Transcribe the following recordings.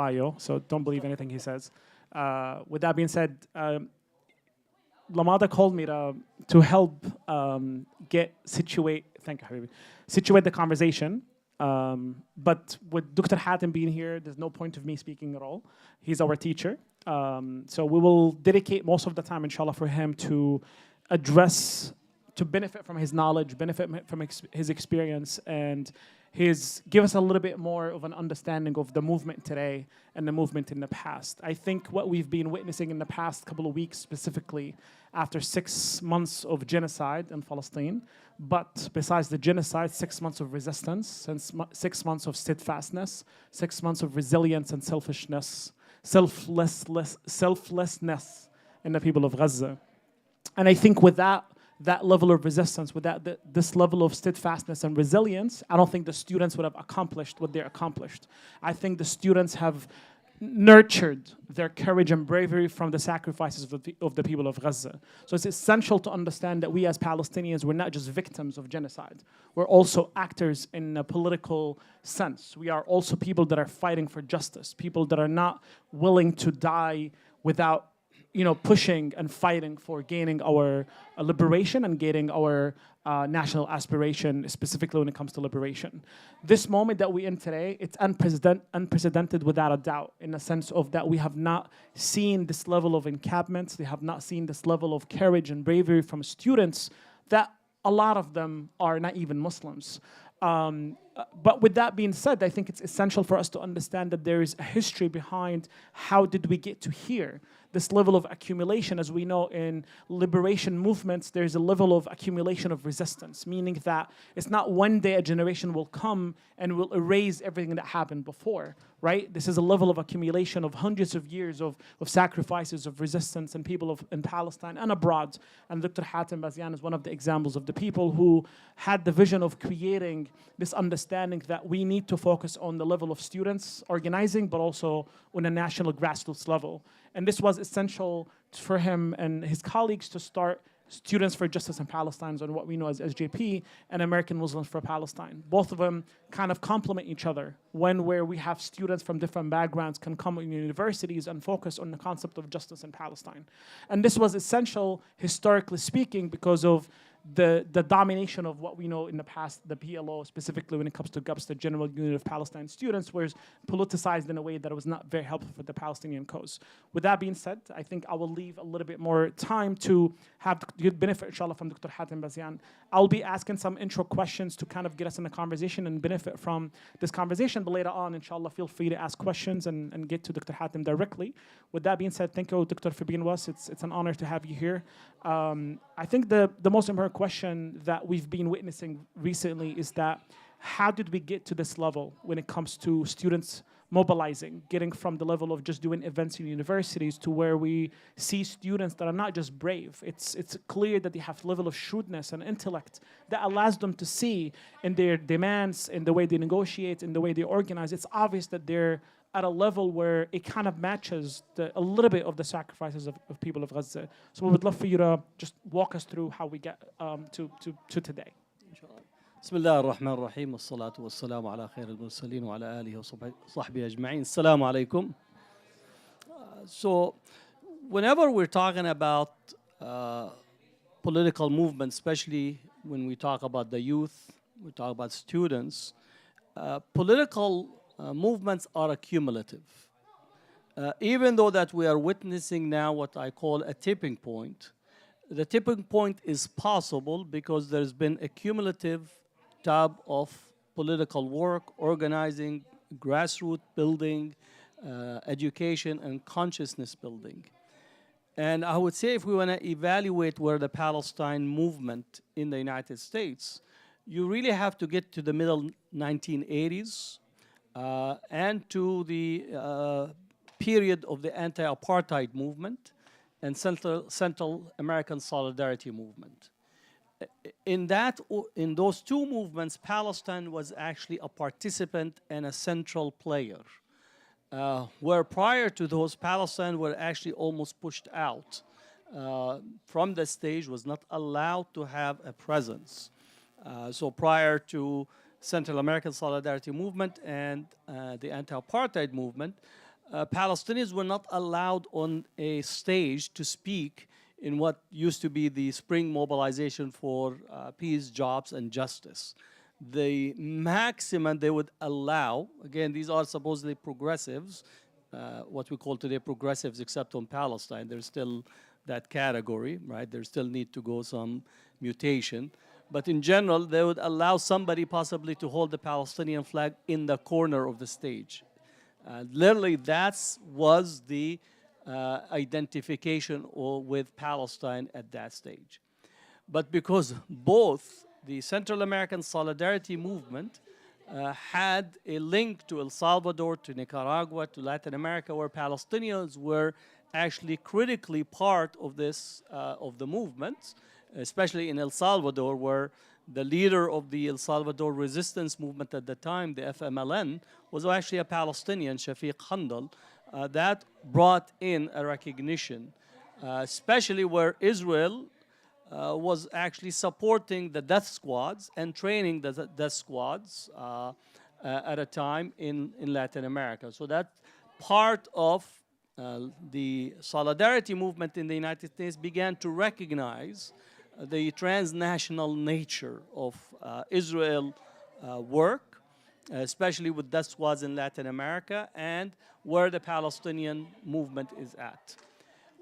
bio, so don't believe anything he says. With that being said, Lamada called me to help situate the conversation. But with Dr. Hatem being here, there's no point of me speaking at all. He's our teacher. So we will dedicate most of the time, inshallah, for him to benefit from his knowledge, benefit from his experience, and give us a little bit more of an understanding of the movement today and the movement in the past. I think what we've been witnessing in the past couple of weeks, specifically after 6 months of genocide in Palestine, but besides the genocide, 6 months of resistance, 6 months of steadfastness, 6 months of resilience and selflessness in the people of Gaza. And I think with that level of resistance, with this level of steadfastness and resilience, I don't think the students would have accomplished what they accomplished. I think the students have nurtured their courage and bravery from the sacrifices of the people of Gaza. So it's essential to understand that we as Palestinians, we're not just victims of genocide. We're also actors in a political sense. We are also people that are fighting for justice, people that are not willing to die without pushing and fighting for gaining our liberation and gaining our national aspiration, specifically when it comes to liberation. This moment that we're in today, it's unprecedented without a doubt, in the sense of that we have not seen this level of encampments, we have not seen this level of courage and bravery from students that a lot of them are not even Muslims. But with that being said, I think it's essential for us to understand that there is a history behind how did we get to here. This level of accumulation, as we know in liberation movements, there's a level of accumulation of resistance, meaning that it's not one day a generation will come and will erase everything that happened before, right? This is a level of accumulation of hundreds of years of sacrifices, of resistance, and people in Palestine and abroad. And Dr. Hatem Bazian is one of the examples of the people who had the vision of creating this understanding that we need to focus on the level of students organizing, but also on a national grassroots level. And this was essential for him and his colleagues to start Students for Justice in Palestine, or what we know as SJP, and American Muslims for Palestine. Both of them kind of complement each other, where we have students from different backgrounds can come in universities and focus on the concept of justice in Palestine. And this was essential, historically speaking, because of the domination of what we know in the past, the PLO, specifically when it comes to GUPS, the General Union of Palestine Students, was politicized in a way that was not very helpful for the Palestinian cause. With that being said, I think I will leave a little bit more time to have the good benefit, inshallah, from Dr. Hatem Bazian. I'll be asking some intro questions to kind of get us in the conversation and benefit from this conversation, but later on, inshallah, feel free to ask questions and get to Dr. Hatem directly. With that being said, thank you, Dr. for being with us. It's an honor to have you here. I think the most important question that we've been witnessing recently is that how did we get to this level when it comes to students mobilizing, getting from the level of just doing events in universities to where we see students that are not just brave. It's clear that they have a level of shrewdness and intellect that allows them to see in their demands, in the way they negotiate, in the way they organize. It's obvious that they're at a level where it kind of matches a little bit of the sacrifices of people of Gaza. So we would love for you to just walk us through how we get to today. بسم الله الرحمن الرحيم والصلاة والسلام على خير المرسلين وعلى آله وصحبه أجمعين. السلام عليكم. So whenever we're talking about political movement, especially when we talk about the youth, we talk about students, political movements are accumulative. Even though that we are witnessing now what I call a tipping point, the tipping point is possible because there's been a cumulative type of political work, organizing, grassroots building, education, and consciousness building. And I would say if we want to evaluate where the Palestine movement in the United States, you really have to get to the middle 1980s and to the period of the anti-apartheid movement and Central American Solidarity movement. In those two movements, Palestine was actually a participant and a central player. Where prior to those, Palestine were actually almost pushed out from the stage, was not allowed to have a presence. So prior to Central American Solidarity movement and the anti-apartheid movement, Palestinians were not allowed on a stage to speak in what used to be the spring mobilization for peace, jobs, and justice. The maximum they would allow, again, these are supposedly progressives, what we call today progressives, except on Palestine. There's still that category, right? There still need to go some mutation. But in general, they would allow somebody possibly to hold the Palestinian flag in the corner of the stage. Literally, that was the identification with Palestine at that stage. But because both the Central American Solidarity Movement had a link to El Salvador, to Nicaragua, to Latin America, where Palestinians were actually critically part of this, of the movement, especially in El Salvador, where the leader of the El Salvador resistance movement at the time, the FMLN, was actually a Palestinian, Shafiq Handal. That brought in a recognition, especially where Israel was actually supporting the death squads and training the death squads at a time in Latin America. So that part of the solidarity movement in the United States began to recognize the transnational nature of Israel work, especially with death squads in Latin America and where the Palestinian movement is at.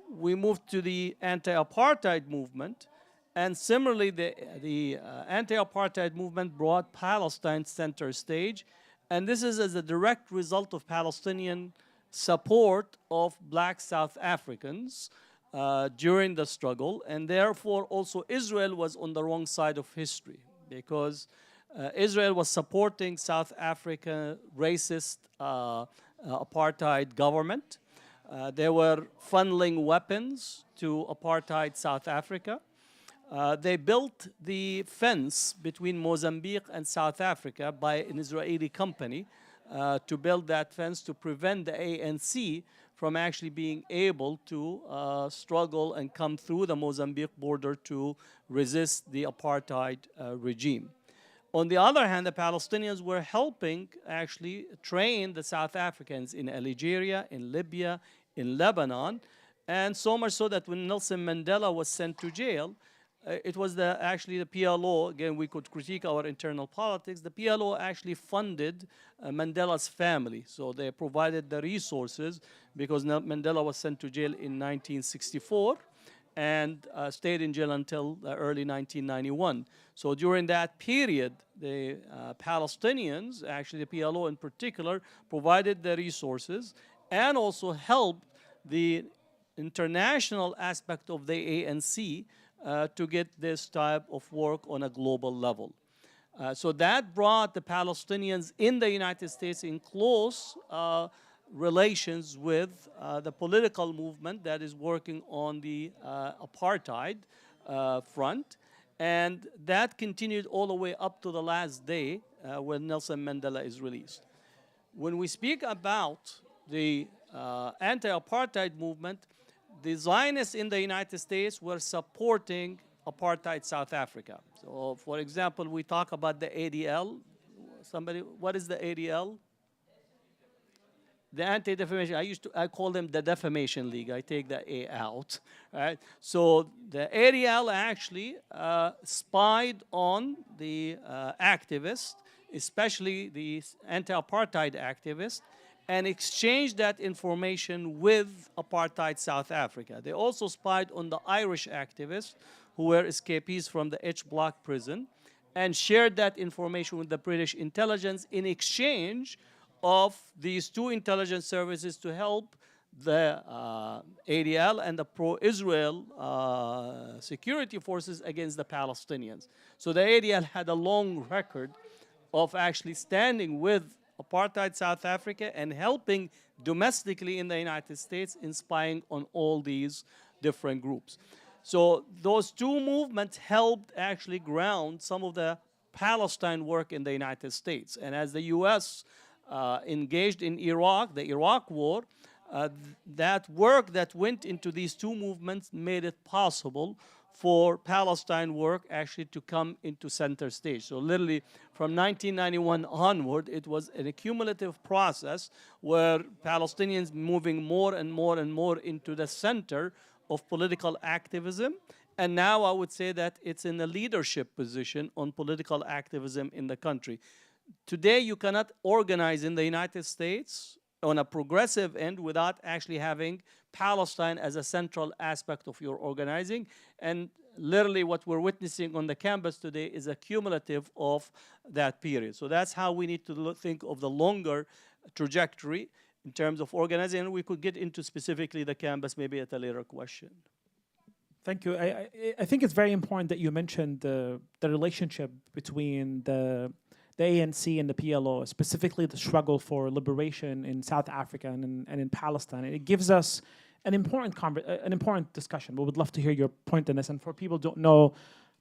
We moved to the anti-apartheid movement, and similarly the anti-apartheid movement brought Palestine center stage, and this is as a direct result of Palestinian support of black South Africans during the struggle, and therefore also Israel was on the wrong side of history because Israel was supporting South Africa racist apartheid government. They were funneling weapons to apartheid South Africa. They built the fence between Mozambique and South Africa by an Israeli company to build that fence to prevent the ANC from actually being able to struggle and come through the Mozambique border to resist the apartheid regime. On the other hand, the Palestinians were helping actually train the South Africans in Algeria, in Libya, in Lebanon, and so much so that when Nelson Mandela was sent to jail, it was actually the PLO, again, we could critique our internal politics, the PLO actually funded Mandela's family. So they provided the resources because Mandela was sent to jail in 1964 and stayed in jail until early 1991. So during that period, the Palestinians, actually the PLO in particular, provided the resources and also helped the international aspect of the ANC to get this type of work on a global level. So that brought the Palestinians in the United States in close relations with the political movement that is working on the apartheid front. And that continued all the way up to the last day when Nelson Mandela is released. When we speak about the anti-apartheid movement, the Zionists in the United States were supporting apartheid South Africa. So, for example, we talk about the ADL. Somebody, what is the ADL? The Anti-Defamation. I call them the Defamation League. I take the A out. Right? So the ADL actually spied on the activists, especially the anti-apartheid activists, and exchanged that information with apartheid South Africa. They also spied on the Irish activists who were escapees from the H Block prison and shared that information with the British intelligence in exchange of these two intelligence services to help the ADL and the pro-Israel security forces against the Palestinians. So the ADL had a long record of actually standing with apartheid South Africa and helping domestically in the United States in spying on all these different groups. So those two movements helped actually ground some of the Palestine work in the United States. And as the U.S. Engaged in Iraq, the Iraq War, that work that went into these two movements made it possible for Palestine work actually to come into center stage. So literally from 1991 onward, it was an accumulative process where Palestinians moving more and more and more into the center of political activism. And now I would say that it's in a leadership position on political activism in the country. Today, you cannot organize in the United States on a progressive end without actually having Palestine as a central aspect of your organizing. And literally what we're witnessing on the campus today is a cumulative of that period. So that's how we need to think of the longer trajectory in terms of organizing. And we could get into specifically the campus maybe at a later question. Thank you. I think it's very important that you mentioned the relationship between the ANC and the PLO, specifically the struggle for liberation in South Africa and in Palestine. It gives us an important discussion. We would love to hear your point on this. And for people who don't know,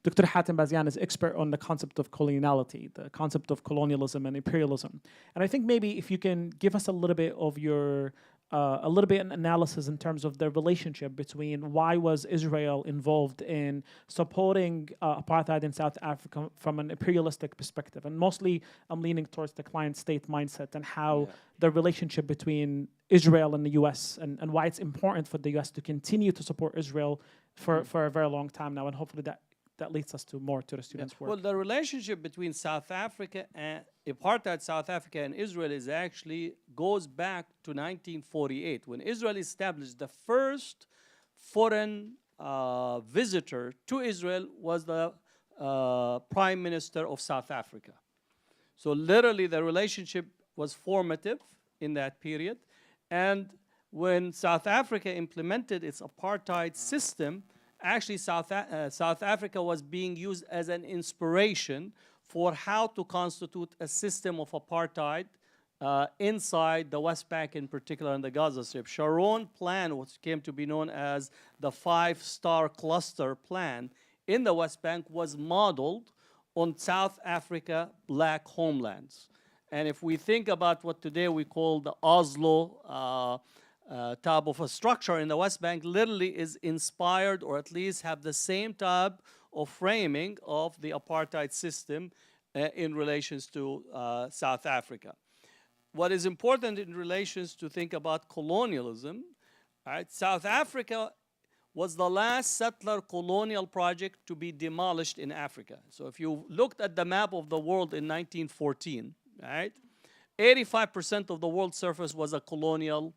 Dr. Hatem Bazian is expert on the concept of coloniality, the concept of colonialism and imperialism. And I think maybe if you can give us a little bit of your an analysis in terms of the relationship between why was Israel involved in supporting apartheid in South Africa from an imperialistic perspective. And mostly I'm leaning towards the client state mindset and how the relationship between Israel and the US and why it's important for the US to continue to support Israel for a very long time now. And hopefully that leads us to more to the students' work. Well, the relationship between South Africa and apartheid South Africa and Israel is actually goes back to 1948 when Israel established the first foreign visitor to Israel was the Prime Minister of South Africa. So literally the relationship was formative in that period. And when South Africa implemented its apartheid system, actually South Africa was being used as an inspiration for how to constitute a system of apartheid inside the West Bank, in particular in the Gaza Strip. Sharon's plan, which came to be known as the 5-star cluster plan in the West Bank, was modeled on South Africa black homelands. And if we think about what today we call the Oslo type of a structure in the West Bank, literally is inspired or at least have the same type of framing of the apartheid system in relations to South Africa. What is important in relations to think about colonialism, right? South Africa was the last settler colonial project to be demolished in Africa. So if you looked at the map of the world in 1914, right, 85% of the world's surface was a colonial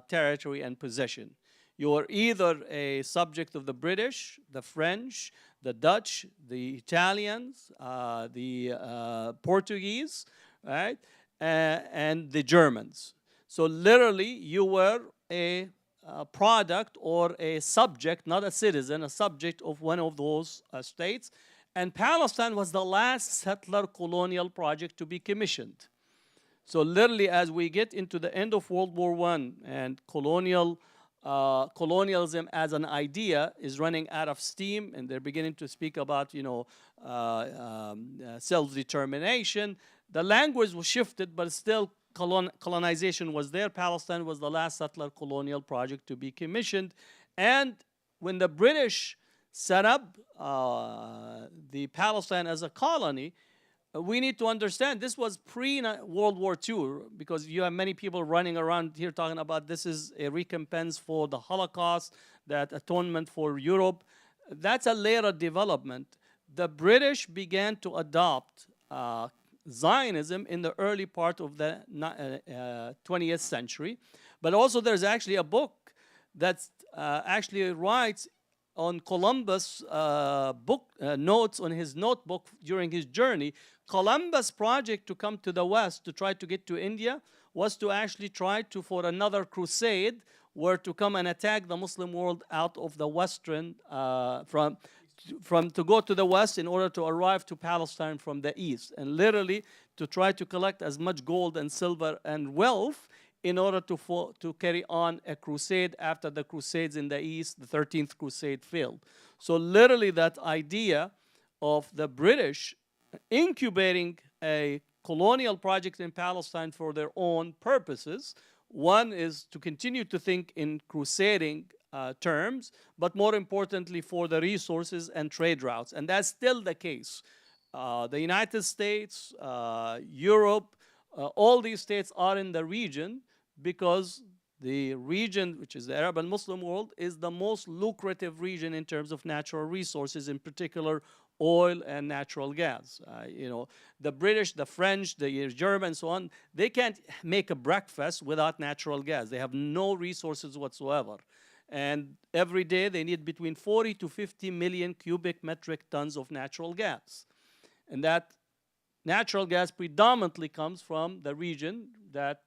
territory and possession. You were either a subject of the British, the French, the Dutch, the Italians, the Portuguese, right, and the Germans. So literally, you were a product or a subject, not a citizen, a subject of one of those states. And Palestine was the last settler colonial project to be commissioned. So literally, as we get into the end of World War I and colonialism as an idea is running out of steam, and they're beginning to speak about, self-determination, the language was shifted, but still colonization was there. Palestine was the last settler colonial project to be commissioned. And when the British set up the Palestine as a colony, we need to understand this was pre-World War II, because you have many people running around here talking about this is a recompense for the Holocaust, that atonement for Europe. That's a later development. The British began to adopt Zionism in the early part of the 20th century. But also there's actually a book that actually writes on Columbus' notes on his notebook during his journey. Columbus' project to come to the West to try to get to India was to actually try to, for another crusade, were to come and attack the Muslim world out of the Western, to go to the West in order to arrive to Palestine from the East, and literally to try to collect as much gold and silver and wealth in order to carry on a crusade after the crusades in the East, the 13th crusade failed. So literally that idea of the British incubating a colonial project in Palestine for their own purposes, one is to continue to think in crusading terms, but more importantly for the resources and trade routes. And that's still the case. The United States, Europe, all these states are in the region because the region, which is the Arab and Muslim world, is the most lucrative region in terms of natural resources, in particular oil and natural gas. You know, the British, the French, the Germans, so on, they can't make a breakfast without natural gas. They have no resources whatsoever. And every day they need between 40 to 50 million cubic metric tons of natural gas. And that natural gas predominantly comes from the region that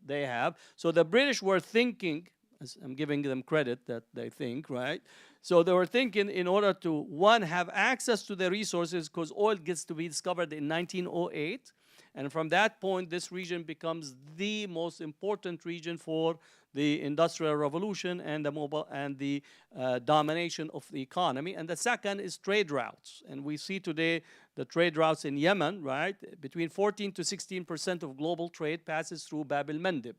they have. So the British were thinking, as I'm giving them credit that they think, right? So they were thinking in order to, one, have access to the resources, because oil gets to be discovered in 1908. And from that point, this region becomes the most important region for the Industrial Revolution and the domination of the economy. And the second is trade routes. And we see today the trade routes in Yemen, right? Between 14 to 16% of global trade passes through Bab el-Mandeb,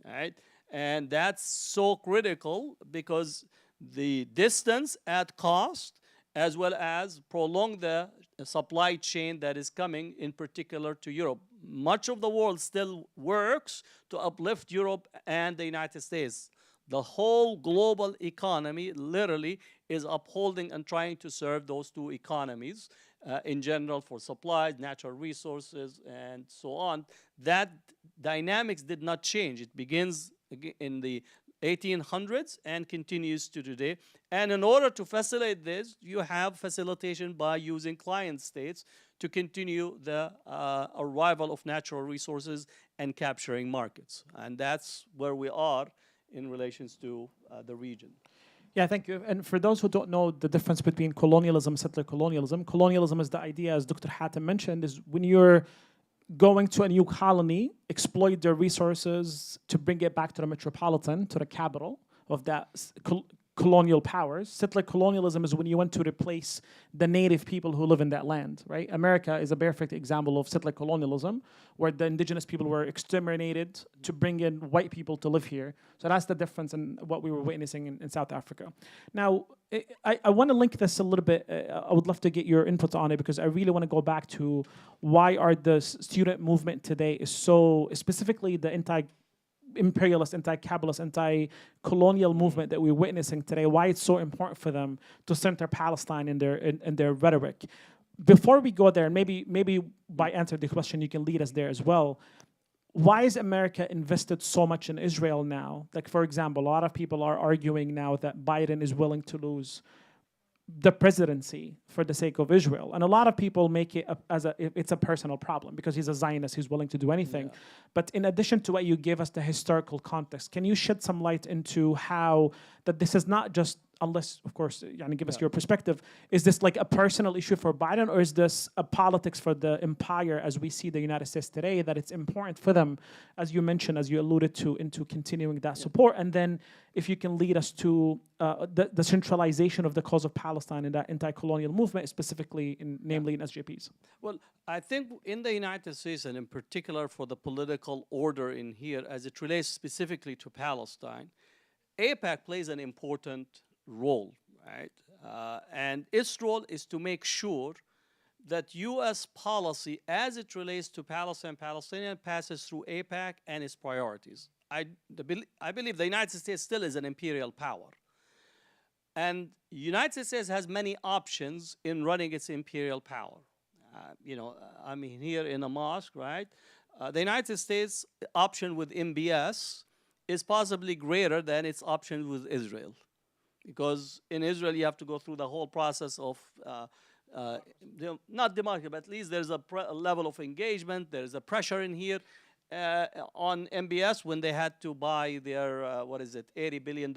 right? And that's so critical because the distance at cost, as well as prolong the supply chain that is coming, in particular to Europe. Much of the world still works to uplift Europe and the United States. The whole global economy literally is upholding and trying to serve those two economies in general for supplies, natural resources, and so on. That dynamics did not change. It begins in the 1800s and continues to today. And in order to facilitate this, you have facilitation by using client states to continue the arrival of natural resources and capturing markets. And that's where we are in relations to the region. Yeah, thank you. And for those who don't know the difference between colonialism, settler colonialism, colonialism is the idea, as Dr. Hatem mentioned, is when you're going to a new colony, exploit their resources to bring it back to the metropolitan, to the capital of that colonial powers. Settler colonialism is when you want to replace the native people who live in that land, right? America is a perfect example of settler colonialism, where the indigenous people were exterminated to bring in white people to live here. So that's the difference in what we were witnessing in South Africa. Now, I want to link this a little bit. I would love to get your input on it because I really want to go back to why are the student movement today is so, specifically the anti-imperialist, anti-capitalist, anti-colonial movement that we're witnessing today, why it's so important for them to center Palestine in their rhetoric. Before we go there, and maybe by answering the question, you can lead us there as well. Why is America invested so much in Israel now? Like, for example, a lot of people are arguing now that Biden is willing to lose the presidency for the sake of Israel. And a lot of people make it it's a personal problem because he's a Zionist, he's willing to do anything. Yeah. But in addition to what you gave us the historical context, can you shed some light into how that this is not just, unless, of course, give us your perspective, is this like a personal issue for Biden, or is this a politics for the empire as we see the United States today, that it's important for them, as you mentioned, as you alluded to, into continuing that support? And then if you can lead us to the centralization of the cause of Palestine in that anti-colonial movement, specifically, namely in SJPs. Well, I think in the United States, and in particular for the political order in here, as it relates specifically to Palestine, AIPAC plays an important role, right? And its role is to make sure that U.S. policy, as it relates to Palestinian, passes through AIPAC and its priorities. I believe the United States still is an imperial power. And the United States has many options in running its imperial power. I mean, here in a mosque, right? The United States option with MBS is possibly greater than its option with Israel. Because in Israel, you have to go through the whole process of, not democracy, but at least there's a level of engagement. There's a pressure in here on MBS when they had to buy their, $80 billion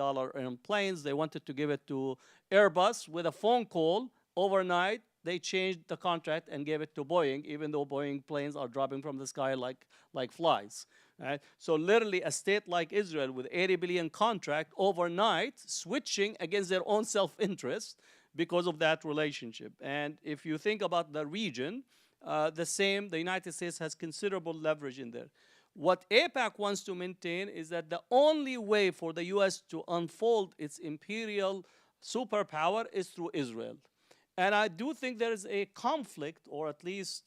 planes. They wanted to give it to Airbus with a phone call overnight. They changed the contract and gave it to Boeing, even though Boeing planes are dropping from the sky like flies. Right? So literally a state like Israel with $80 billion contract overnight switching against their own self-interest because of that relationship. And if you think about the region, the United States has considerable leverage in there. What AIPAC wants to maintain is that the only way for the U.S. to unfold its imperial superpower is through Israel. And I do think there is a conflict, or at least,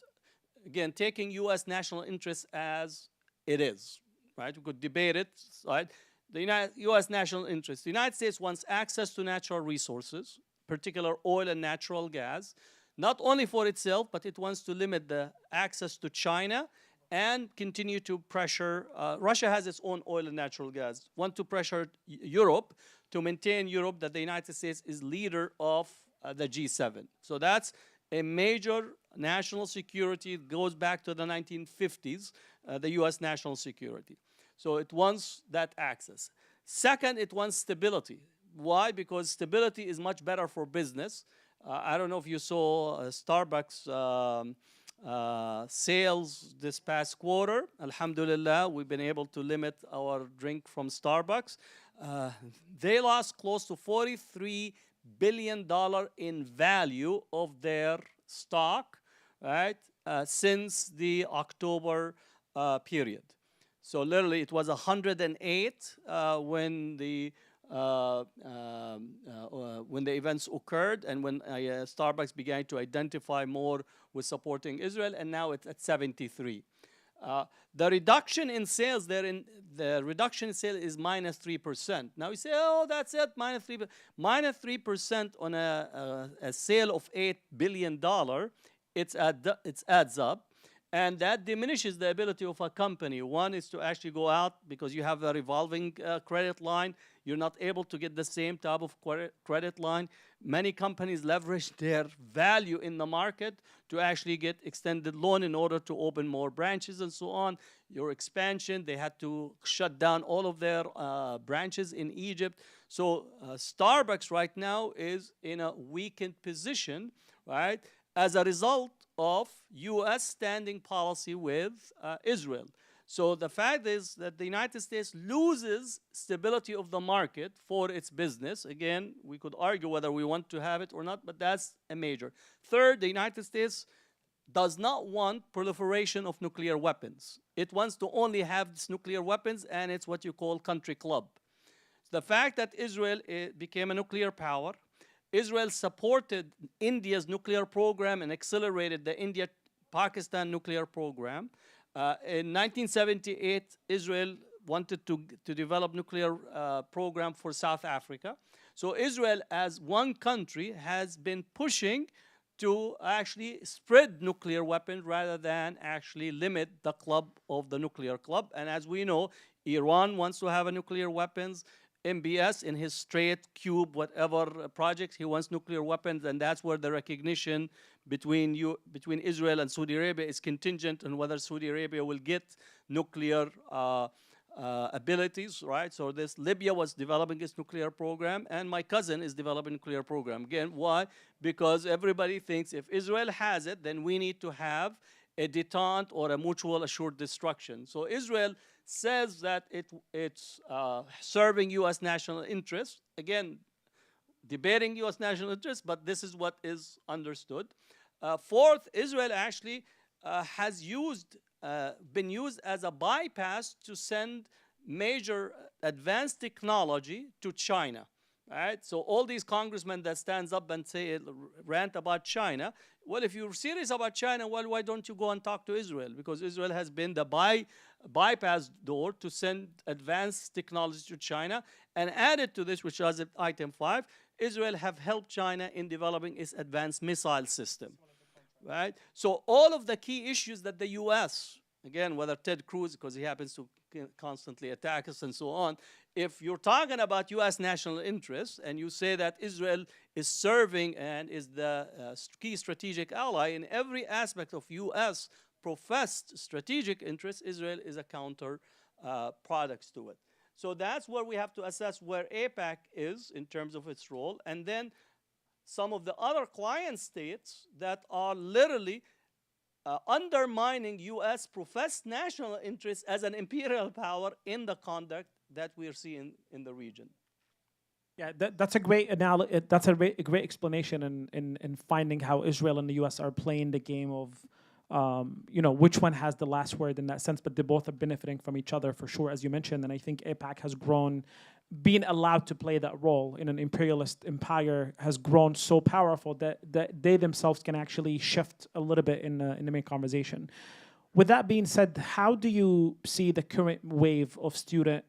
again, taking U.S. national interests as it is, right? We could debate it, right? The U.S. national interest. The United States wants access to natural resources, particular oil and natural gas, not only for itself, but it wants to limit the access to China and continue to pressure. Russia has its own oil and natural gas. Want to pressure Europe to maintain Europe that the United States is leader of the G7. So that's a major national security. It goes back to the 1950s, the U.S. national security. So it wants that access. Second, it wants stability. Why? Because stability is much better for business. I don't know if you saw Starbucks sales this past quarter. Alhamdulillah, we've been able to limit our drink from Starbucks. They lost close to $43 billion in value of their stock, right, since the October period. So literally, it was 108 when the events occurred and when Starbucks began to identify more with supporting Israel, and now it's at 73. The reduction in sales the reduction in sales is minus 3%. Now you say, oh, that's it, minus 3%. Minus 3% on a sale of $8 billion, it adds up. And that diminishes the ability of a company. One is to actually go out because you have a revolving credit line. You're not able to get the same type of credit line. Many companies leverage their value in the market to actually get extended loan in order to open more branches and so on. Your expansion, they had to shut down all of their branches in Egypt. So Starbucks right now is in a weakened position, right, as a result of U.S. standing policy with Israel. So the fact is that the United States loses stability of the market for its business. Again, we could argue whether we want to have it or not, but that's a major. Third, the United States does not want proliferation of nuclear weapons. It wants to only have these nuclear weapons, and it's what you call country club. The fact that Israel became a nuclear power, Israel supported India's nuclear program and accelerated the India-Pakistan nuclear program. In 1978, Israel wanted to develop nuclear program for South Africa. So Israel, as one country, has been pushing to actually spread nuclear weapons rather than actually limit the club of the nuclear club. And as we know, Iran wants to have a nuclear weapons. MBS in his Strait, Cube, whatever projects, he wants nuclear weapons, and that's where the recognition between Israel and Saudi Arabia is contingent on whether Saudi Arabia will get nuclear abilities, right? So Libya was developing its nuclear program, and my cousin is developing a nuclear program. Again, why? Because everybody thinks if Israel has it, then we need to have a detente or a mutual assured destruction. So Israel says that it's serving U.S. national interests. Again, debating U.S. national interests, but this is what is understood. Fourth, Israel actually has been used as a bypass to send major advanced technology to China. Right? So all these congressmen that stands up and rant about China, well, if you're serious about China, well, why don't you go and talk to Israel? Because Israel has been the bypass door to send advanced technology to China. And added to this, which was item 5, Israel have helped China in developing its advanced missile system. Right? So all of the key issues that the U.S., again, whether Ted Cruz, because he happens to constantly attack us and so on, if you're talking about U.S. national interests and you say that Israel is serving and is the key strategic ally in every aspect of U.S. professed strategic interests, Israel is a counter product to it. So that's where we have to assess where AIPAC is in terms of its role, and then some of the other client states that are literally undermining U.S. professed national interests as an imperial power in the conduct that we are seeing in the region. Yeah, that's a great analogy. That's a great explanation in finding how Israel and the U.S. are playing the game which one has the last word in that sense, but they both are benefiting from each other for sure, as you mentioned. And I think AIPAC has grown, being allowed to play that role in an imperialist empire has grown so powerful that they themselves can actually shift a little bit in the main conversation. With that being said, how do you see the current wave of student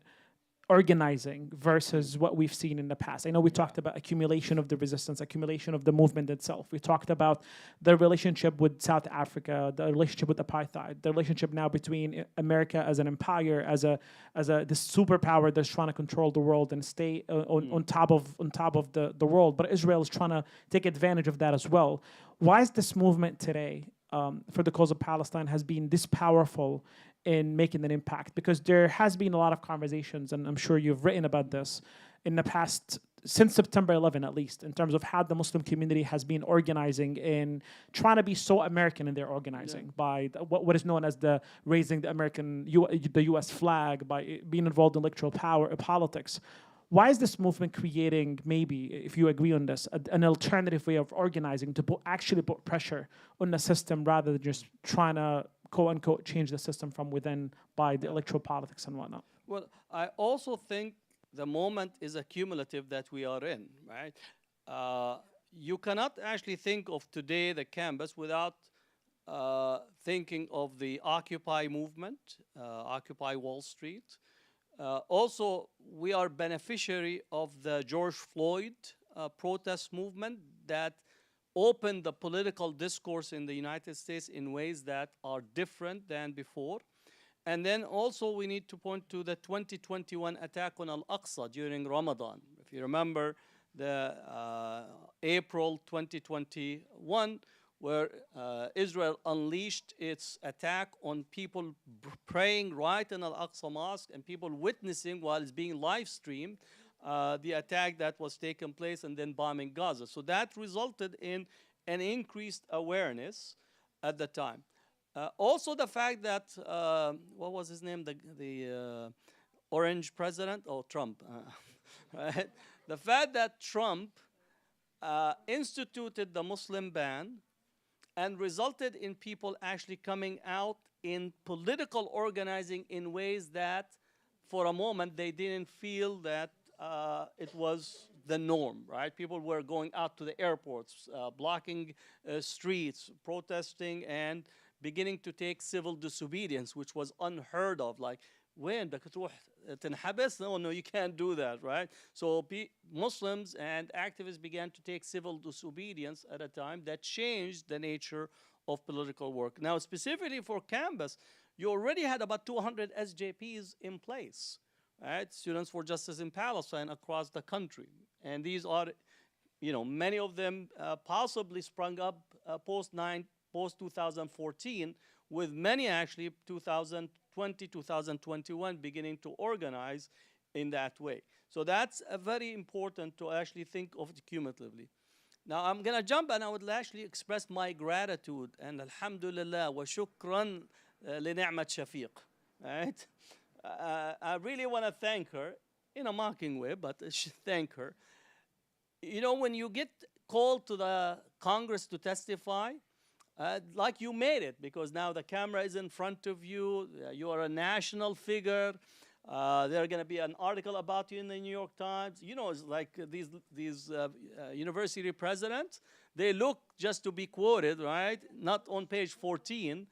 organizing versus what we've seen in the past? I know we talked about accumulation of the resistance, accumulation of the movement itself. We talked about the relationship with South Africa, the relationship with apartheid, the relationship now between America as an empire, as this superpower that's trying to control the world and stay on top of the world. But Israel is trying to take advantage of that as well. Why is this movement today for the cause of Palestine has been this powerful in making an impact? Because there has been a lot of conversations, and I'm sure you've written about this in the past, since September 11 at least, in terms of how the Muslim community has been organizing and trying to be so American in their organizing by what is known as the raising the U.S. flag, by being involved in electoral power, politics. Why is this movement creating, maybe, if you agree on this, an alternative way of organizing to actually put pressure on the system rather than just trying to, quote unquote, change the system from within by the electoral politics and whatnot? Well, I also think the moment is a cumulative that we are in, right? You cannot actually think of today the campus without thinking of the Occupy movement, Occupy Wall Street. Also, we are beneficiary of the George Floyd protest movement that opened the political discourse in the United States in ways that are different than before. And then also we need to point to the 2021 attack on Al-Aqsa during Ramadan. If you remember the April 2021, where Israel unleashed its attack on people praying right in Al-Aqsa Mosque and people witnessing while it's being live streamed the attack that was taking place and then bombing Gaza. So that resulted in an increased awareness at the time. Also the fact that, what was his name, the orange president? Oh, Trump. Right? The fact that Trump instituted the Muslim ban and resulted in people actually coming out in political organizing in ways that, for a moment, they didn't feel that it was the norm, right? People were going out to the airports, blocking streets, protesting, and beginning to take civil disobedience, which was unheard of. Like, when بدك تروح تنحبس? No, you can't do that, right? So Muslims and activists began to take civil disobedience at a time that changed the nature of political work. Now, specifically for campus, you already had about 200 SJPs in place, right? Students for Justice in Palestine across the country. And these are, many of them possibly sprung up post-2014, with many actually 2020, 2021 beginning to organize in that way. So that's very important to actually think of it cumulatively. Now I'm going to jump and I would actually express my gratitude and alhamdulillah wa shukran li ni'mat Shafiq. Right? I really want to thank her in a mocking way, but I should thank her. When you get called to the Congress to testify, like you made it, because now the camera is in front of you, you are a national figure, there's going to be an article about you in the New York Times. It's like these university presidents, they look just to be quoted, right? Not on page 14,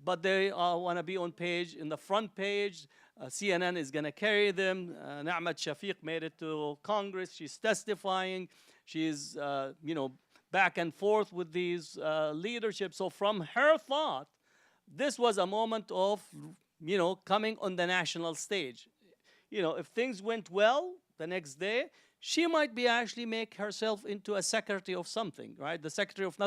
but they want to be in the front page. CNN is going to carry them. Na'mat Shafiq made it to Congress. She's testifying. She's, back and forth with these leadership. So from her thought, this was a moment of, coming on the national stage. If things went well the next day, she might be actually make herself into a secretary of something, right? The secretary of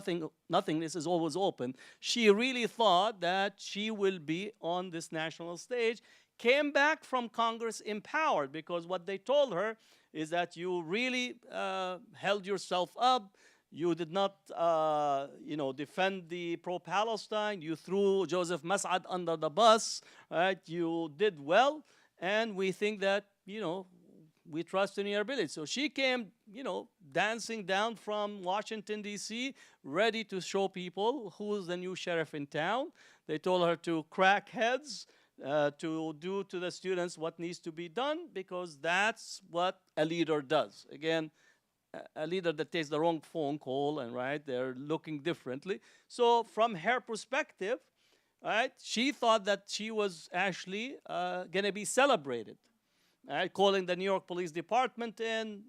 nothingness is always open. She really thought that she will be on this national stage, came back from Congress empowered, because what they told her is that you really held yourself up. You did not, defend the pro-Palestine. You threw Joseph Mas'ad under the bus, right? You did well, and we think that, we trust in your ability. So she came, dancing down from Washington, D.C., ready to show people who's the new sheriff in town. They told her to crack heads, to do to the students what needs to be done, because that's what a leader does. Again, a leader that takes the wrong phone call, and they're looking differently. So from her perspective, she thought that she was actually going to be celebrated. Calling the New York Police Department in,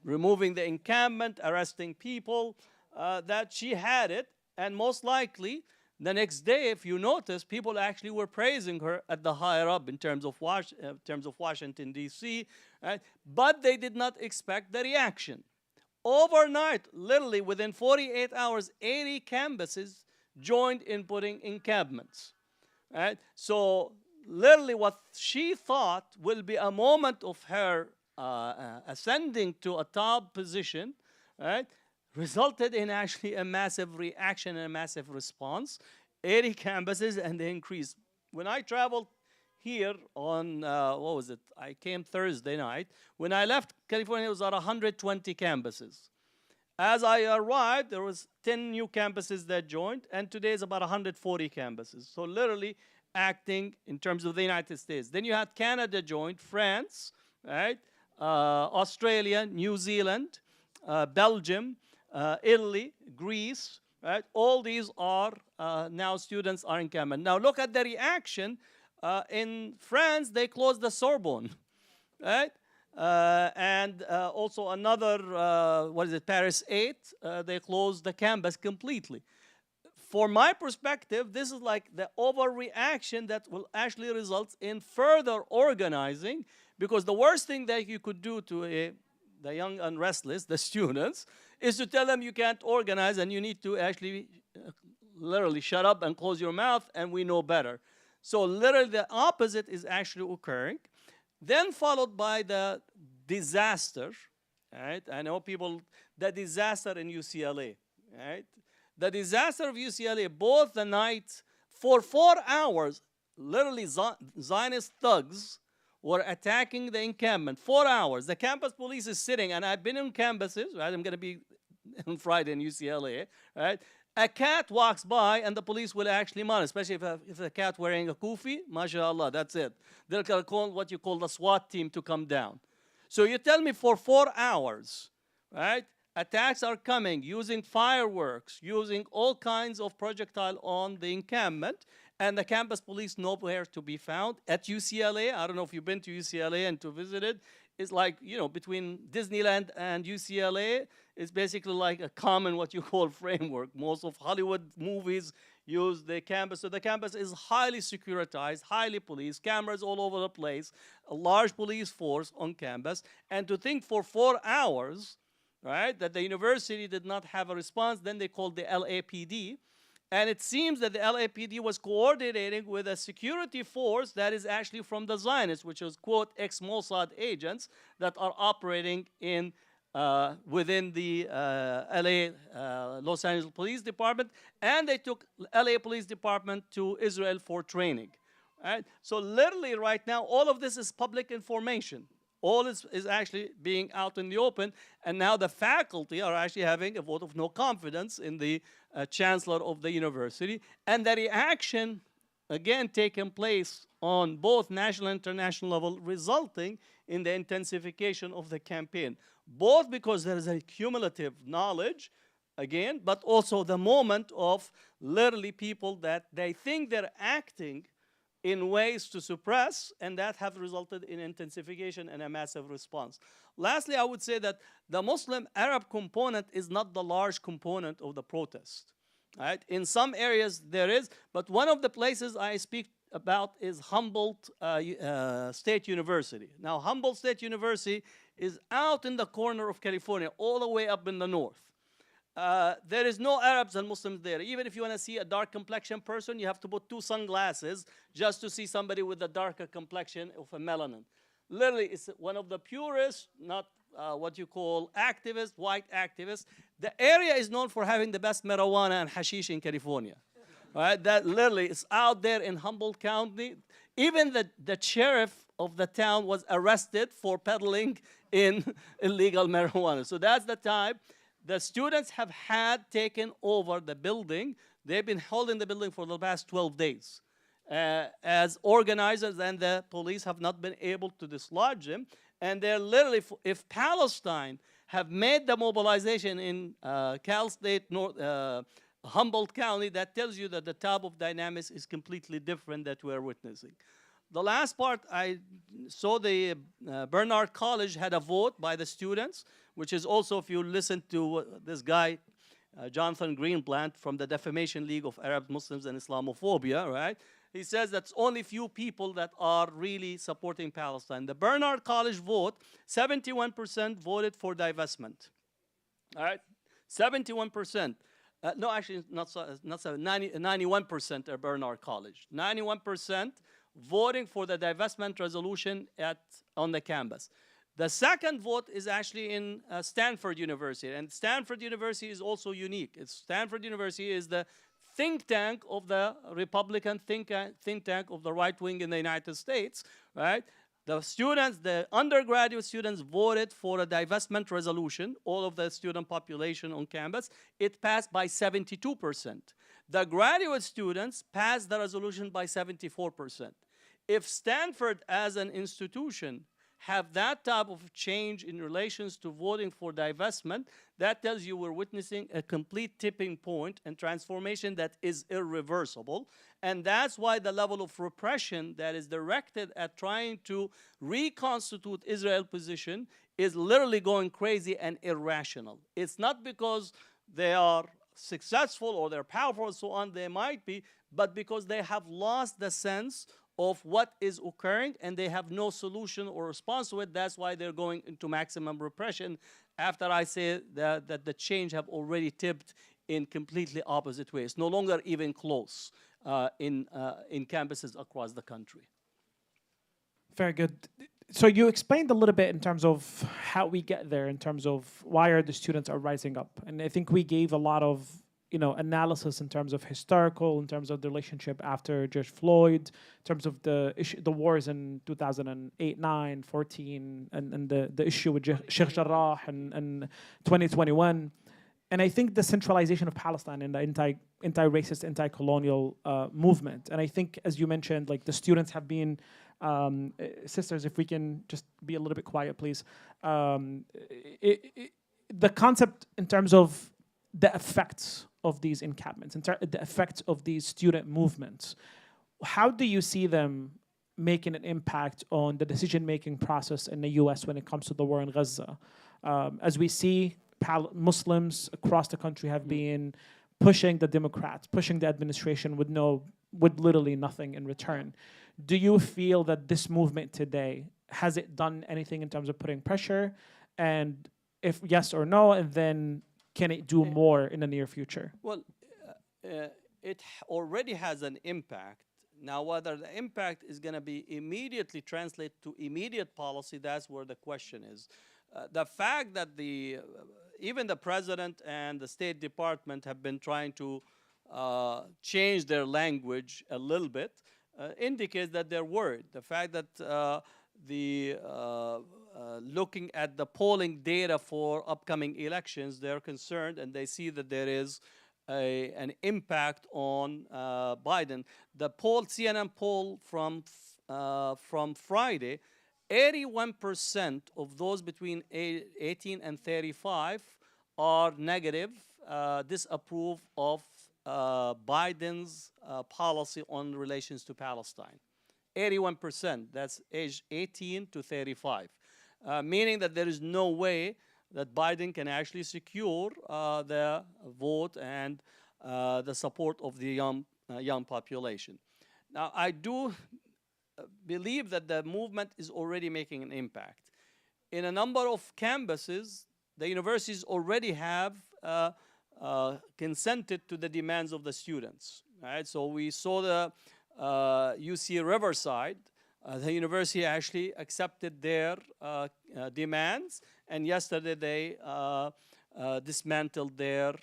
removing the encampment, arresting people, that she had it. And most likely, the next day, if you notice, people actually were praising her at the higher up in terms of Washington, D.C., but they did not expect the reaction. Overnight, literally within 48 hours, 80 campuses joined in putting encampments. So literally what she thought will be a moment of her ascending to a top position, resulted in actually a massive reaction and a massive response. 80 campuses, and they increased. When I traveled here on, I came Thursday night. When I left California, it was at 120 campuses. As I arrived, there was 10 new campuses that joined, and today is about 140 campuses. So literally acting in terms of the United States. Then you had Canada joined, France, Australia, New Zealand, Belgium, Italy, Greece, All these are now students are in encampment. Now look at the reaction. In France, they closed the Sorbonne, right? And also another, Paris 8, they closed the campus completely. For my perspective, this is like the overreaction that will actually result in further organizing, because the worst thing that you could do to the young and restless, the students, is to tell them you can't organize and you need to actually literally shut up and close your mouth and we know better. So literally the opposite is actually occurring. Then followed by the disaster, right? I know people, the disaster in UCLA, right? The disaster of UCLA, both the night, for 4 hours, literally Zionist thugs were attacking the encampment. 4 hours. The campus police is sitting, and I've been in campuses, right? I'm going to be on Friday in UCLA, right? A cat walks by, and the police will actually monitor, especially if a cat wearing a kufi, mashallah, that's it. They'll call what you call the SWAT team to come down. So you tell me for 4 hours, right? Attacks are coming using fireworks, using all kinds of projectile on the encampment, and the campus police nowhere to be found. At UCLA, I don't know if you've been to UCLA and to visit it, it's like, you know, between Disneyland and UCLA, it's basically like a common what you call framework. Most of Hollywood movies use the campus. So the campus is highly securitized, highly policed, cameras all over the place, a large police force on campus. And to think for 4 hours, right, that the university did not have a response, then they called the LAPD. And it seems that the LAPD was coordinating with a security force that is actually from the Zionists, which is, quote, ex-Mossad agents that are operating in within the Los Angeles Police Department. And they took LA Police Department to Israel for training. Right? So literally right now, all of this is public information. All is actually being out in the open, and now the faculty are actually having a vote of no confidence in the chancellor of the university, and the reaction, again, taking place on both national and international level, resulting in the intensification of the campaign, both because there is a cumulative knowledge, again, but also the moment of literally people that they think they're acting in ways to suppress, and that have resulted in intensification and a massive response. Lastly, I would say that the Muslim-Arab component is not the large component of the protest. Right? In some areas there is, but one of the places I speak about is Humboldt State University. Now, Humboldt State University is out in the corner of California, all the way up in the north. There is no Arabs and Muslims there. Even if you want to see a dark complexion person, you have to put 2 sunglasses just to see somebody with a darker complexion of a melanin. Literally, it's one of the purest, not what you call activists, white activists. The area is known for having the best marijuana and hashish in California. Right? That literally is out there in Humboldt County. Even the sheriff of the town was arrested for peddling in illegal marijuana. So that's the time the students have had taken over the building. They've been holding the building for the past 12 days. As organizers, and the police have not been able to dislodge them. And they're literally, if Palestine have made the mobilization in Cal State, Humboldt County, that tells you that the type of dynamics is completely different that we're witnessing. The last part, I saw the Bernard College had a vote by the students, which is also, if you listen to this guy, Jonathan Greenblatt from the Defamation League of Arab Muslims and Islamophobia, right? He says that's only few people that are really supporting Palestine. The Bernard College vote, 71% voted for divestment. All right, 71%. No, actually, not 91% at Bernard College. 91% voting for the divestment resolution on the campus. The second vote is actually in Stanford University, and Stanford University is also unique. Stanford University is the think tank of the Republican think tank of the right wing in the United States, right? The students, the undergraduate students voted for a divestment resolution, all of the student population on campus. It passed by 72%. The graduate students passed the resolution by 74%. If Stanford as an institution have that type of change in relations to voting for divestment, that tells you we're witnessing a complete tipping point and transformation that is irreversible. And that's why the level of repression that is directed at trying to reconstitute Israel's position is literally going crazy and irrational. It's not because they are successful or they're powerful and so on, they might be, but because they have lost the sense of what is occurring, and they have no solution or response to it. That's why they're going into maximum repression after I say that the change have already tipped in completely opposite ways, no longer even close in campuses across the country. Very good. So you explained a little bit in terms of how we get there, in terms of why the students are rising up. And I think we gave a lot of analysis in terms of historical, in terms of the relationship after George Floyd, in terms of the wars in 2008, 9, 14, and the issue with Sheikh Jarrah and 2021. And I think the centralization of Palestine and the anti-racist, anti-colonial movement. And I think, as you mentioned, like the students have been, sisters, if we can just be a little bit quiet, please. The concept in terms of the effects of these encampments, the effects of these student movements, how do you see them making an impact on the decision-making process in the U.S. when it comes to the war in Gaza? As we see, Muslims across the country have been pushing the Democrats, pushing the administration with literally nothing in return. Do you feel that this movement today, has it done anything in terms of putting pressure? And if yes or no, and then can it do more in the near future? Well, it already has an impact. Now, whether the impact is going to be immediately translated to immediate policy, that's where the question is. The fact that even the president and the State Department have been trying to change their language a little bit indicates that they're worried. The fact that looking at the polling data for upcoming elections, they're concerned and they see that there is an impact on Biden. The CNN poll from Friday, 81% of those between 18 and 35 are negative, disapprove of Biden's policy on relations to Palestine. 81%, that's age 18 to 35. Meaning that there is no way that Biden can actually secure the vote and the support of the young population. Now, I do believe that the movement is already making an impact. In a number of campuses, the universities already have consented to the demands of the students. Right? So we saw the UC Riverside. The university actually accepted their demands, and yesterday they dismantled their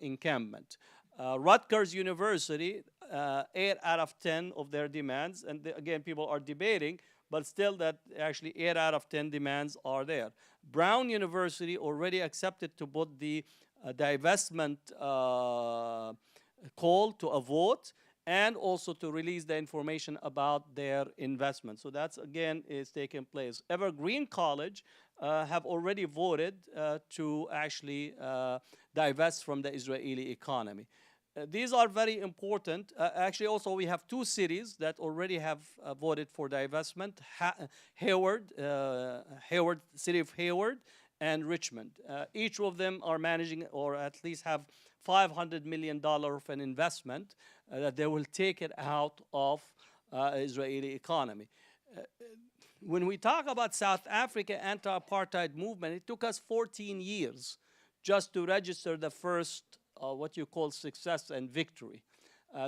encampment. Rutgers University 8 out of 10 of their demands. And again, people are debating, but still that actually 8 out of 10 demands are there. Brown University already accepted to put the divestment call to a vote, and also to release the information about their investment. So that's, again, is taking place. Evergreen College have already voted to actually divest from the Israeli economy. These are very important. Actually, also, we have 2 cities that already have voted for divestment, Hayward, city of Hayward, and Richmond. Each of them are managing, or at least have $500 million of an investment that they will take it out of Israeli economy. When we talk about South Africa anti-apartheid movement, it took us 14 years just to register the first what you call success and victory.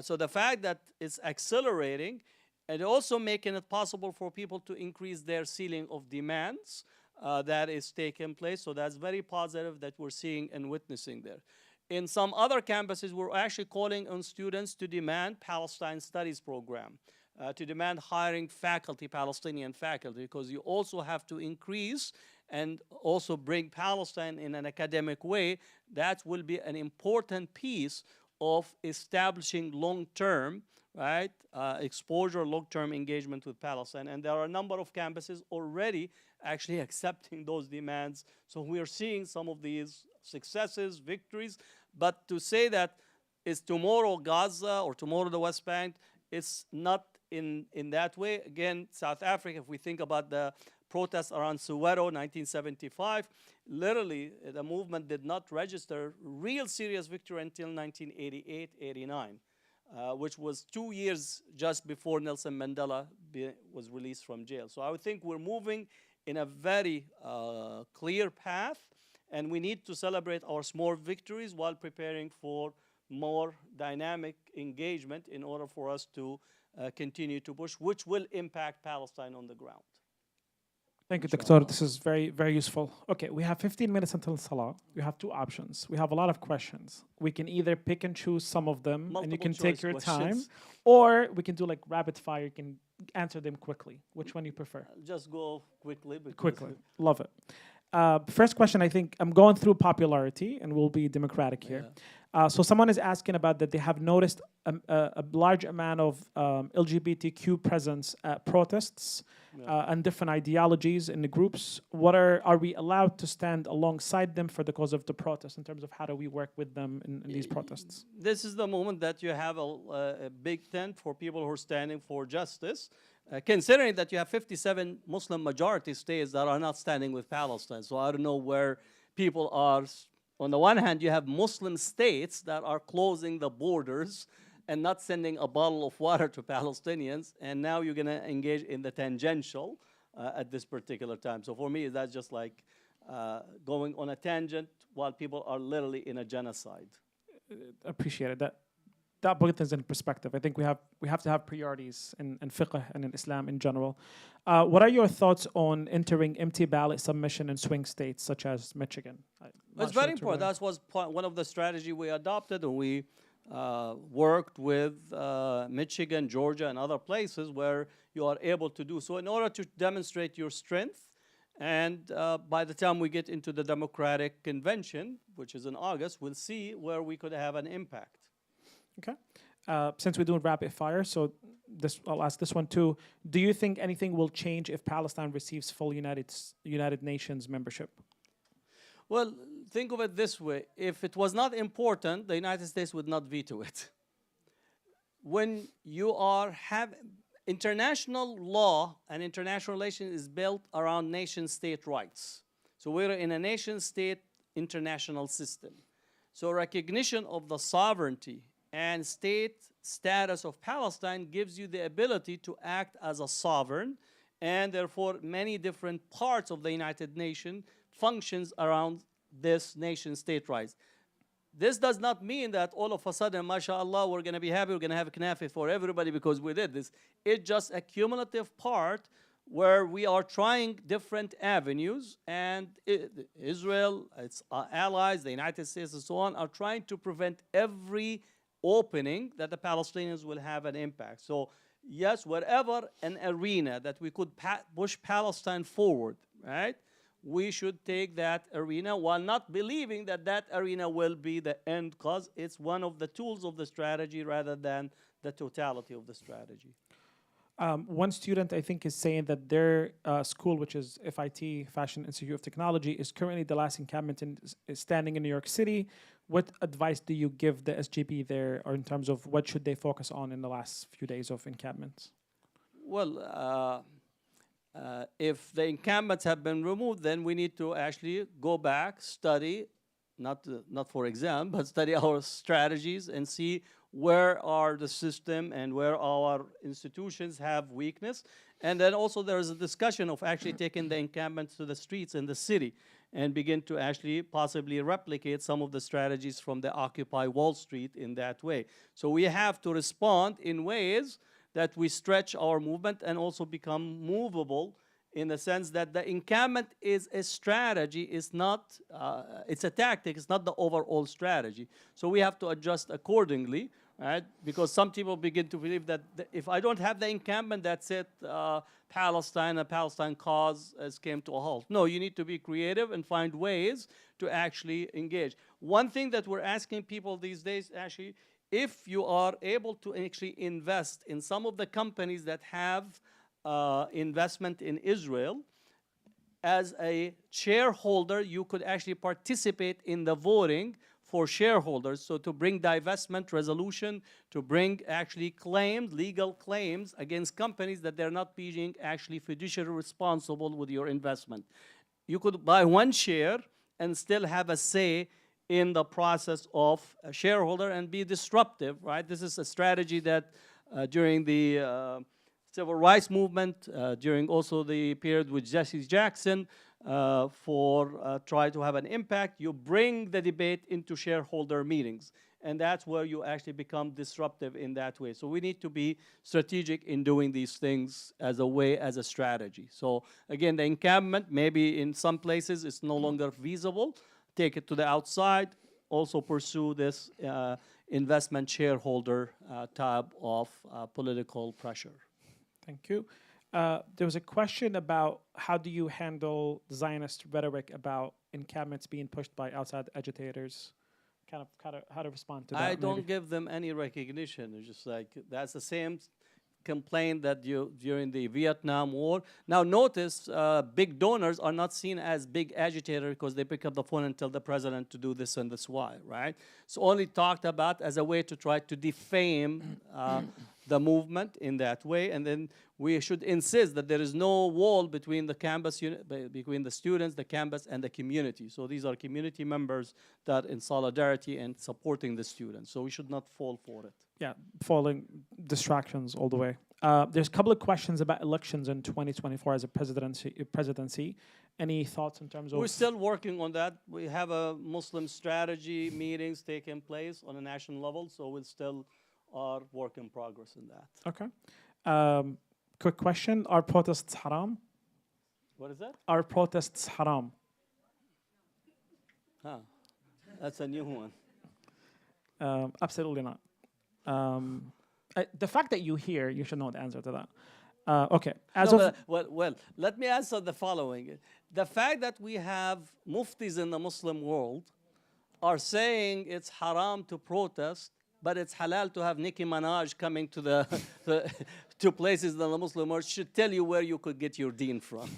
So the fact that it's accelerating and also making it possible for people to increase their ceiling of demands, that is taking place. So that's very positive that we're seeing and witnessing there. In some other campuses, we're actually calling on students to demand Palestine Studies program, to demand hiring faculty, Palestinian faculty, because you also have to increase and also bring Palestine in an academic way. That will be an important piece of establishing long-term, right, exposure, long-term engagement with Palestine. And there are a number of campuses already actually accepting those demands. So we are seeing some of these successes, victories. But to say that it's tomorrow Gaza or tomorrow the West Bank, it's not in that way. Again, South Africa, if we think about the protests around Soweto, 1975, literally the movement did not register real serious victory until 1988, 89, which was 2 years just before Nelson Mandela was released from jail. So I would think we're moving in a very clear path, and we need to celebrate our small victories while preparing for more dynamic engagement in order for us to continue to push, which will impact Palestine on the ground. Thank you, Doctor. This is very, very useful. Okay, we have 15 minutes until Salah. We have 2 options. We have a lot of questions. We can either pick and choose some of them, and you can take your time, or we can do like rapid fire. You can answer them quickly. Which one you prefer? Just go quickly. Quickly. Love it. First question, I think I'm going through popularity, and we'll be democratic here. So someone is asking about that they have noticed a large amount of LGBTQ presence at protests and different ideologies in the groups. What are we allowed to stand alongside them for the cause of the protest in terms of how do we work with them in these protests? This is the moment that you have a big tent for people who are standing for justice. Considering that you have 57 Muslim majority states that are not standing with Palestine. So I don't know where people are. On the one hand, you have Muslim states that are closing the borders and not sending a bottle of water to Palestinians, and now you're going to engage in the tangential at this particular time. So for me, that's just like going on a tangent while people are literally in a genocide. Appreciate it. That put things in perspective. I think we have to have priorities in fiqh and in Islam in general. What are your thoughts on entering empty ballot submission in swing states such as Michigan? It's very important. That was one of the strategy we adopted, and we worked with Michigan, Georgia, and other places where you are able to do so in order to demonstrate your strength. And by the time we get into the Democratic Convention, which is in August, we'll see where we could have an impact. Okay. Since we're doing rapid fire, so I'll ask this one too. Do you think anything will change if Palestine receives full United Nations membership? Well, think of it this way. If it was not important, the United States would not veto it. When you have international law and international relations is built around nation-state rights. So we're in a nation-state international system. So recognition of the sovereignty and state status of Palestine gives you the ability to act as a sovereign, and therefore many different parts of the United Nations functions around this nation-state rights. This does not mean that all of a sudden, mashallah, we're going to be happy, we're going to have knafi for everybody because we did this. It's just a cumulative part where we are trying different avenues, and Israel, its allies, the United States, and so on, are trying to prevent every opening, that the Palestinians will have an impact. So yes, wherever an arena that we could push Palestine forward, right? We should take that arena while not believing that that arena will be the end cause. It's one of the tools of the strategy rather than the totality of the strategy. One student, I think, is saying that their school, which is FIT, Fashion Institute of Technology, is currently the last encampment is standing in New York City. What advice do you give the SGP there, or in terms of what should they focus on in the last few days of encampments? Well, if the encampments have been removed, then we need to actually go back, study, not for exam, but study our strategies and see where are the system and where our institutions have weakness. And then also there is a discussion of actually taking the encampments to the streets in the city and begin to actually possibly replicate some of the strategies from the Occupy Wall Street in that way. So we have to respond in ways that we stretch our movement and also become movable, in the sense that the encampment is a strategy, it's not, it's a tactic, it's not the overall strategy. So we have to adjust accordingly, right? Because some people begin to believe that if I don't have the encampment, that's it, Palestine, a Palestine cause has came to a halt. No, you need to be creative and find ways to actually engage. One thing that we're asking people these days, actually, if you are able to actually invest in some of the companies that have investment in Israel, as a shareholder, you could actually participate in the voting for shareholders. So to bring divestment resolution, to bring actually claims, legal claims against companies that they're not being actually fiduciary responsible with your investment. You could buy one share and still have a say in the process of a shareholder and be disruptive, right? This is a strategy that during the civil rights movement, during also the period with Jesse Jackson, for try to have an impact, you bring the debate into shareholder meetings. And that's where you actually become disruptive in that way. So we need to be strategic in doing these things as a way, as a strategy. So again, the encampment, maybe in some places it's no longer feasible. Take it to the outside. Also pursue this investment shareholder type of political pressure. Thank you. There was a question about how do you handle Zionist rhetoric about encampments being pushed by outside agitators? Kind of how to respond to that. I don't give them any recognition. It's just like that's the same complaint that you during the Vietnam War. Now notice, big donors are not seen as big agitators because they pick up the phone and tell the president to do this and this why, right? It's only talked about as a way to try to defame the movement in that way, and then we should insist that there is no wall between the campus between the students, the campus, and the community. So these are community members that in solidarity and supporting the students. So we should not fall for it. Yeah, falling distractions all the way. There's a couple of questions about elections in 2024 as a presidency. Any thoughts in terms of? We're still working on that. We have a Muslim strategy meetings taking place on a national level, so we'll still are work in progress in that. Okay. Quick question. Are protests haram? What is that? Are protests haram? Huh. That's a new one. Absolutely not. The fact that you're here, you should know the answer to that. Okay. Well, let me answer the following. The fact that we have muftis in the Muslim world are saying it's haram to protest, but it's halal to have Nicki Minaj coming to the to places in the Muslim world should tell you where you could get your deen from.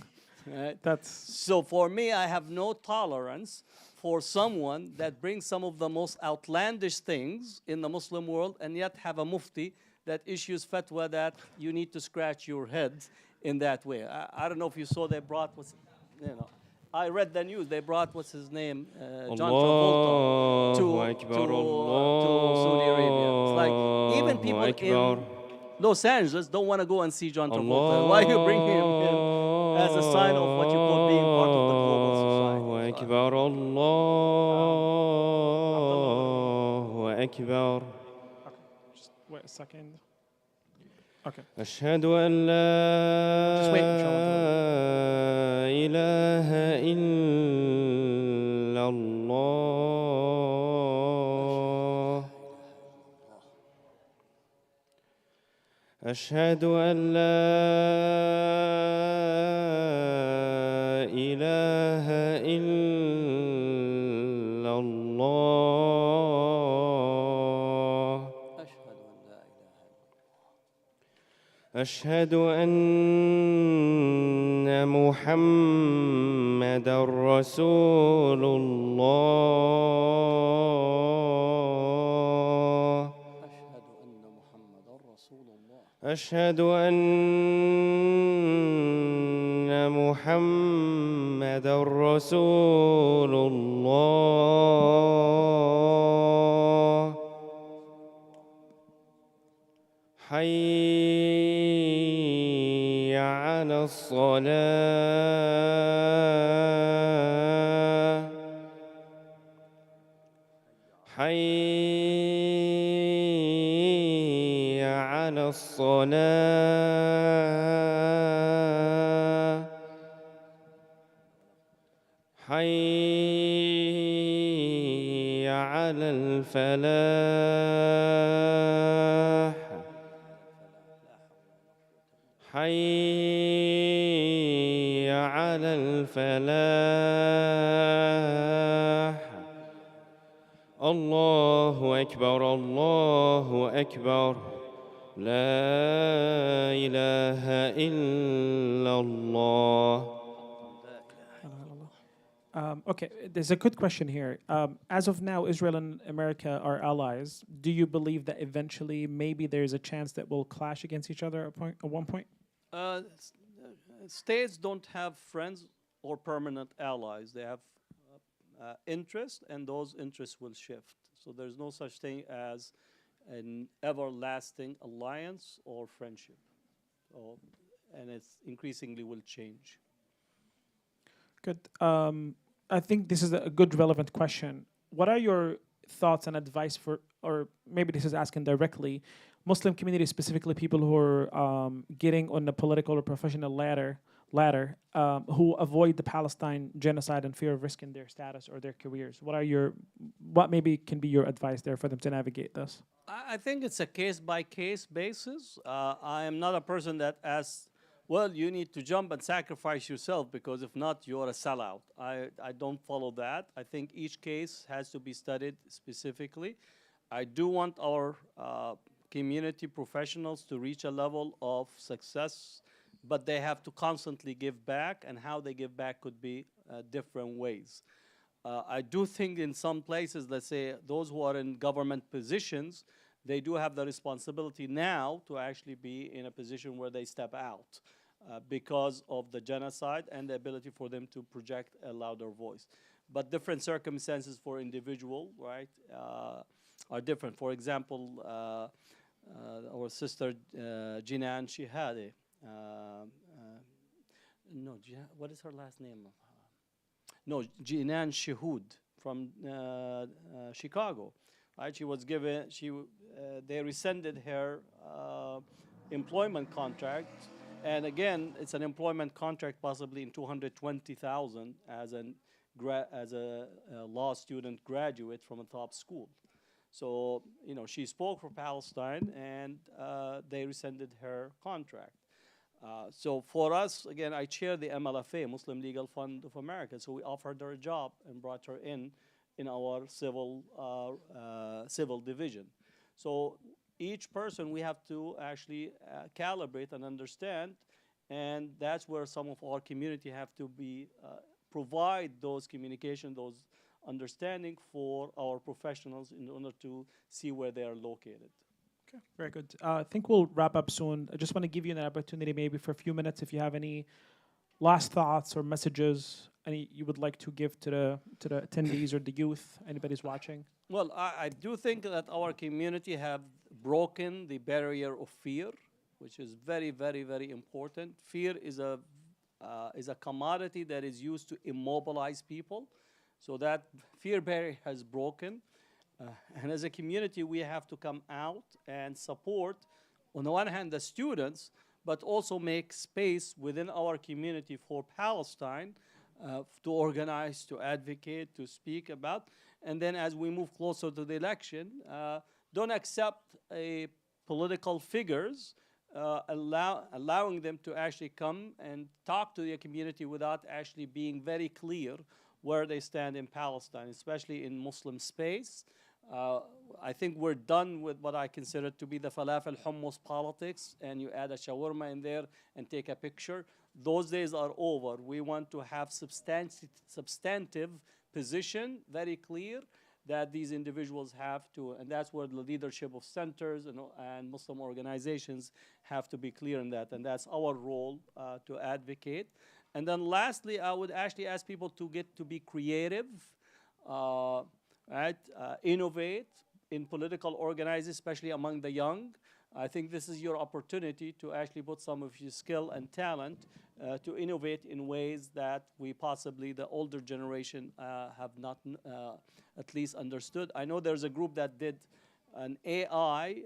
Right? So for me, I have no tolerance for someone that brings some of the most outlandish things in the Muslim world and yet have a mufti that issues fatwa that you need to scratch your head in that way. I don't know if you saw they brought I read the news. They brought what's his name, John Travolta, to Saudi Arabia. It's like even people in Los Angeles don't want to go and see John Travolta. Why you bring him in as a sign of what you call being part of the global society? Allahu Akbar. Okay. Just wait a second. Okay. أشهد أن لا Just wait, inshallah. إله إلا الله أشهد أن لا إله إلا الله أشهد أن لا إله إلا أشهد أن محمدًا رسول الله أشهد أن محمدا رسول الله أشهد أن محمدًا رسول الله حي على الصلاة حي على الصلاة حي على الفلاح حي على الفلاح الله أكبر الله أكبر لا إله إلا الله Okay, there's a good question here. As of now, Israel and America are allies. Do you believe that eventually maybe there's a chance that we'll clash against each other at one point? States don't have friends or permanent allies. They have interest, and those interests will shift. So there's no such thing as an everlasting alliance or friendship. And it's increasingly will change. Good. I think this is a good relevant question. What are your thoughts and advice for, or maybe this is asking directly, Muslim community, specifically people who are getting on the political or professional ladder, who avoid the Palestine genocide and fear of risking their status or their careers? What maybe can be your advice there for them to navigate this? I think it's a case-by-case basis. I am not a person that asks, well, you need to jump and sacrifice yourself because if not, you're a sellout. I don't follow that. I think each case has to be studied specifically. I do want our community professionals to reach a level of success, but they have to constantly give back, and how they give back could be different ways. I do think in some places, let's say those who are in government positions, they do have the responsibility now to actually be in a position where they step out because of the genocide and the ability for them to project a louder voice. But different circumstances for individual, right, are different. For example, our sister Jinan Shihade, what is her last name? No, Jinan Shahood from Chicago. Right, she was given. They rescinded her employment contract, and again, it's an employment contract possibly in $220,000 as a law student graduate from a top school. So she spoke for Palestine, and they rescinded her contract. So for us, again, I chair the MLFA, Muslim Legal Fund of America. So we offered her a job and brought her in our civil division. So each person we have to actually calibrate and understand, and that's where some of our community have to be provide those communication, those understanding for our professionals in order to see where they are located. Okay, very good. I think we'll wrap up soon. I just want to give you an opportunity maybe for a few minutes if you have any last thoughts or messages any you would like to give to the attendees or the youth, anybody's watching. Well, I do think that our community have broken the barrier of fear, which is very, very, very important. Fear is a commodity that is used to immobilize people. So that fear barrier has broken. And as a community, we have to come out and support, on the one hand, the students, but also make space within our community for Palestine to organize, to advocate, to speak about. And then as we move closer to the election, don't accept political figures allowing them to actually come and talk to the community without actually being very clear where they stand in Palestine, especially in Muslim space. I think we're done with what I consider to be the falafel hummus politics, and you add a shawarma in there and take a picture. Those days are over. We want to have substantive position, very clear, that these individuals have to, and that's where the leadership of centers and Muslim organizations have to be clear in that, and that's our role to advocate. And then lastly, I would actually ask people to get to be creative, innovate in political organizing, especially among the young. I think this is your opportunity to actually put some of your skill and talent to innovate in ways that we possibly, the older generation, have not at least understood. I know there's a group that did an AI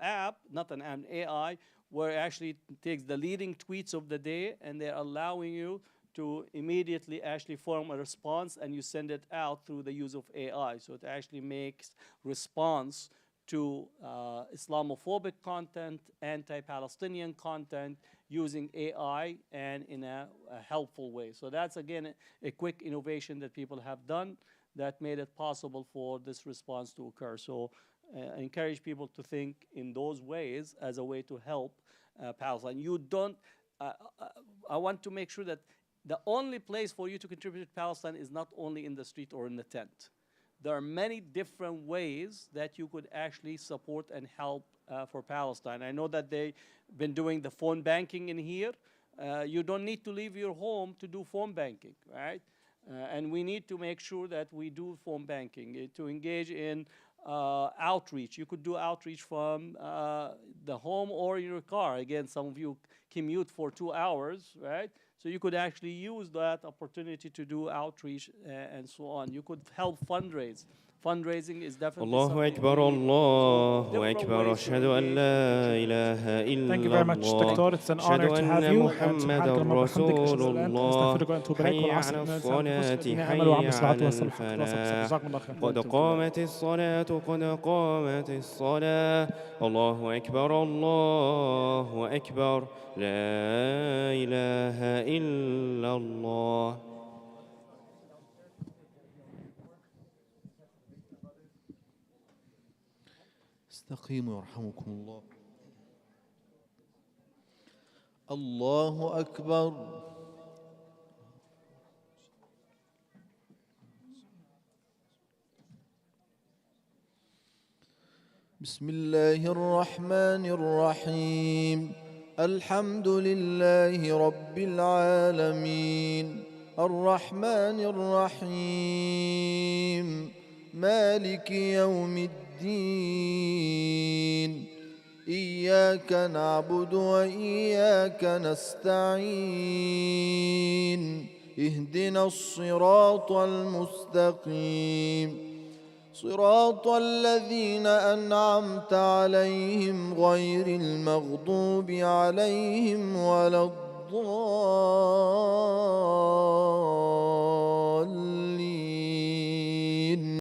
app, not an AI, where it actually takes the leading tweets of the day and they're allowing you to immediately actually form a response, and you send it out through the use of AI. So it actually makes response to Islamophobic content, anti-Palestinian content, using AI and in a helpful way. So that's, again, a quick innovation that people have done that made it possible for this response to occur. So I encourage people to think in those ways as a way to help Palestine. You don't, I want to make sure that the only place for you to contribute to Palestine is not only in the street or in the tent. There are many different ways that you could actually support and help for Palestine. I know that they've been doing the phone banking in here. You don't need to leave your home to do phone banking, right? And we need to make sure that we do phone banking, to engage in outreach. You could do outreach from the home or in your car. Again, some of you commute for 2 hours, right? So you could actually use that opportunity to do outreach and so on. You could help fundraise. Fundraising is definitely الله something أكبر we need. الله Different أكبر ways to أشهد أن engage لا and إله Thank you إلا very much, الله Doctor. It's an أشهد honor to have أن you. محمد سبحانك اللهم وبحمدك أشهد رسول أن لا إله إلا أنت الله أستغفرك وأتوب إليك حي والعصر على إن الإنسان لفي خسر الصلاة الذين آمنوا حي وعملوا الصالحات على وتواصوا بالحق وتواصوا بالصبر. الفلاح جزاكم الله خير. قد قامت الصلاة قد قامت الصلاة الله أكبر الله أكبر لا إله إلا الله. استقيموا يرحمكم الله. الله أكبر. بسم الله الرحمن الرحيم. الحمد لله رب العالمين الرحمن الرحيم مالك يوم الدين إياك نعبد وإياك نستعين اهدنا الصراط المستقيم صراط الذين أنعمت عليهم غير المغضوب عليهم ولا الضالين